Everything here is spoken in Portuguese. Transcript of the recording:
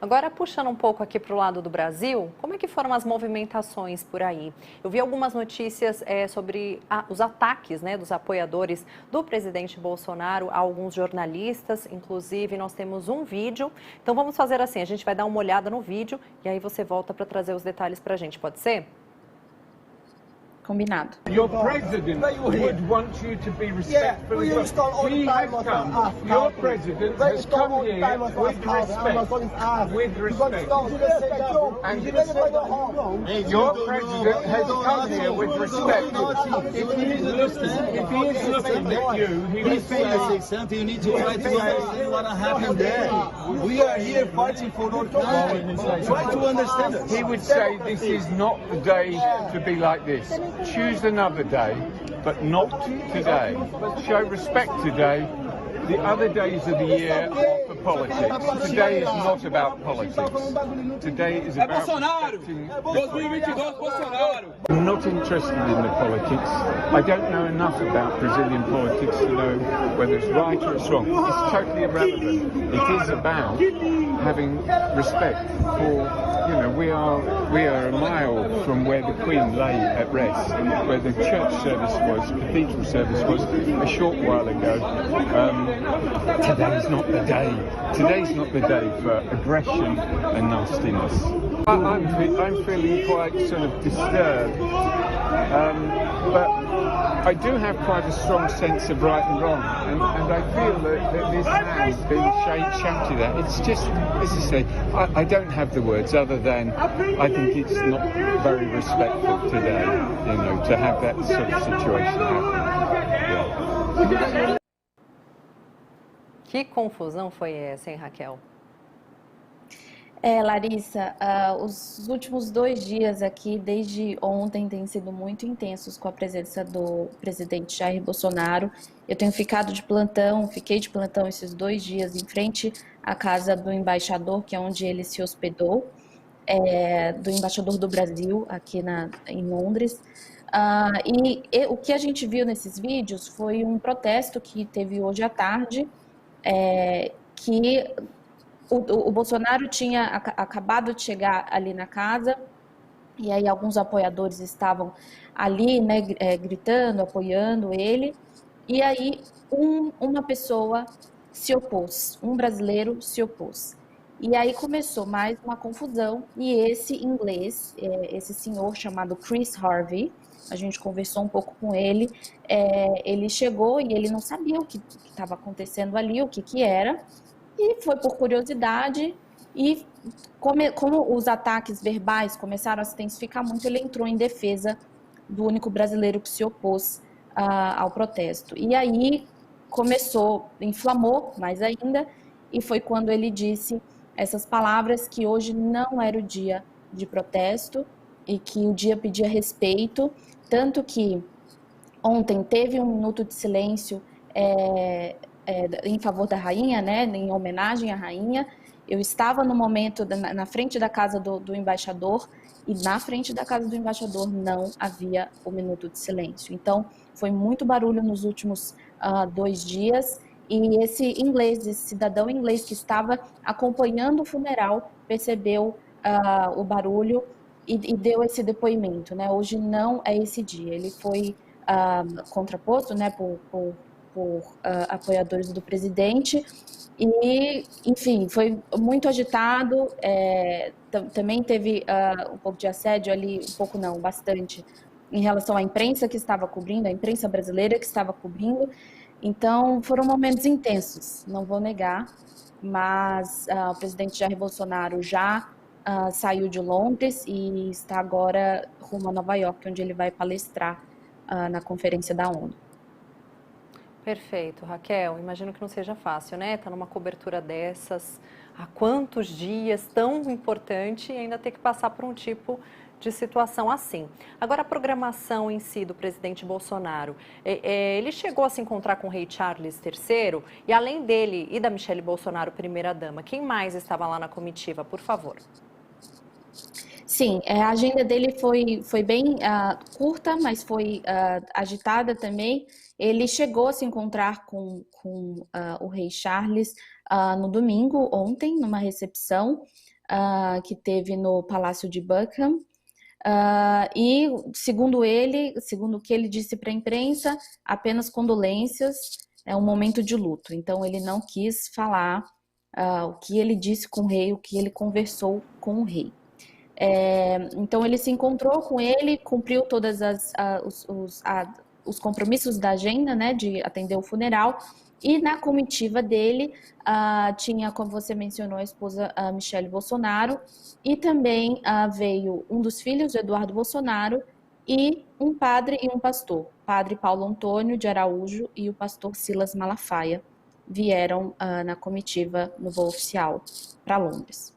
Agora, puxando um pouco aqui para o lado do Brasil, como é que foram as movimentações por aí? Eu vi algumas notícias sobre os ataques, né, dos apoiadores do presidente Bolsonaro a alguns jornalistas, inclusive nós temos um vídeo. Então vamos fazer assim, a gente vai dar uma olhada no vídeo e aí você volta para trazer os detalhes para a gente, pode ser? Combinado. Your president would want you to be respectful. He has come. Your president has come here with respect. And your president has come here with respect. If he is looking at you, he would say something. You need to try to understand what happened there. We are here fighting for our country. Try to understand us. He would say this is not the day to be like this. Choose another day, but not today. Show respect today. The other days of the year are for politics. Today is not about politics. Today is about respecting the politics. I'm not interested in the politics. I don't know enough about Brazilian politics to know whether it's right or it's wrong. It's totally irrelevant. It is about having respect for, you know, we are a mile from where the Queen lay at rest, where the church service was, cathedral service was a short while ago. Today's not the day. Today's not the day for aggression and nastiness. I'm feeling quite sort of disturbed, but I do have quite a strong sense of right and wrong, and I feel that this has been shouted at. It's just, as I say, I don't have the words other than I think it's not very respectful today, you know, to have that sort of situation happen. Yeah. Que confusão foi essa, hein, Raquel? Larissa, os últimos 2 dias aqui, desde ontem, têm sido muito intensos com a presença do presidente Jair Bolsonaro. Eu tenho fiquei de plantão esses 2 dias em frente à casa do embaixador, que é onde ele se hospedou, do embaixador do Brasil, aqui em Londres. E o que a gente viu nesses vídeos foi um protesto que teve hoje à tarde, que o Bolsonaro tinha acabado de chegar ali na casa, e aí alguns apoiadores estavam ali, né, gritando, apoiando ele, e aí uma pessoa se opôs, um brasileiro se opôs. E aí começou mais uma confusão, e esse inglês, esse senhor chamado Chris Harvey, a gente conversou um pouco com ele, ele chegou e ele não sabia o que estava acontecendo ali, o que era, e foi por curiosidade, e como os ataques verbais começaram a se intensificar muito, ele entrou em defesa do único brasileiro que se opôs ao protesto. E aí inflamou mais ainda, e foi quando ele disse essas palavras que hoje não era o dia de protesto, e que o dia pedia respeito, tanto que ontem teve um minuto de silêncio em favor da rainha, né, em homenagem à rainha. Eu estava no momento na frente da casa do embaixador, e na frente da casa do embaixador não havia o minuto de silêncio. Então, foi muito barulho nos últimos 2 dias, e esse cidadão inglês que estava acompanhando o funeral, percebeu o barulho e deu esse depoimento, né? Hoje não é esse dia. Ele foi contraposto, né, por apoiadores do presidente, e, enfim, foi muito agitado. Também teve um pouco de assédio ali, um pouco não, bastante, em relação à imprensa que estava cobrindo, a imprensa brasileira que estava cobrindo. Então, foram momentos intensos, não vou negar, mas o presidente Jair Bolsonaro já saiu de Londres e está agora rumo a Nova York, onde ele vai palestrar na conferência da ONU. Perfeito, Raquel. Imagino que não seja fácil, né? Tá numa cobertura dessas, há quantos dias, tão importante, e ainda ter que passar por um tipo de situação assim. Agora, a programação em si do presidente Bolsonaro, ele chegou a se encontrar com o rei Charles III, e além dele e da Michelle Bolsonaro, primeira-dama, quem mais estava lá na comitiva, por favor? Sim, a agenda dele foi bem curta, mas foi agitada também. Ele chegou a se encontrar com o rei Charles no domingo, ontem, numa recepção que teve no Palácio de Buckingham. E, segundo o que ele disse para a imprensa, apenas condolências, é um momento de luto. Então, ele não quis falar o que ele disse com o rei, o que ele conversou com o rei. Então, ele se encontrou com ele, cumpriu todos os compromissos da agenda, né, de atender o funeral. E na comitiva dele tinha, como você mencionou, a esposa Michele Bolsonaro, e também veio um dos filhos de Eduardo Bolsonaro e um padre e um pastor, padre Paulo Antônio de Araújo e o pastor Silas Malafaia, vieram na comitiva no voo oficial para Londres.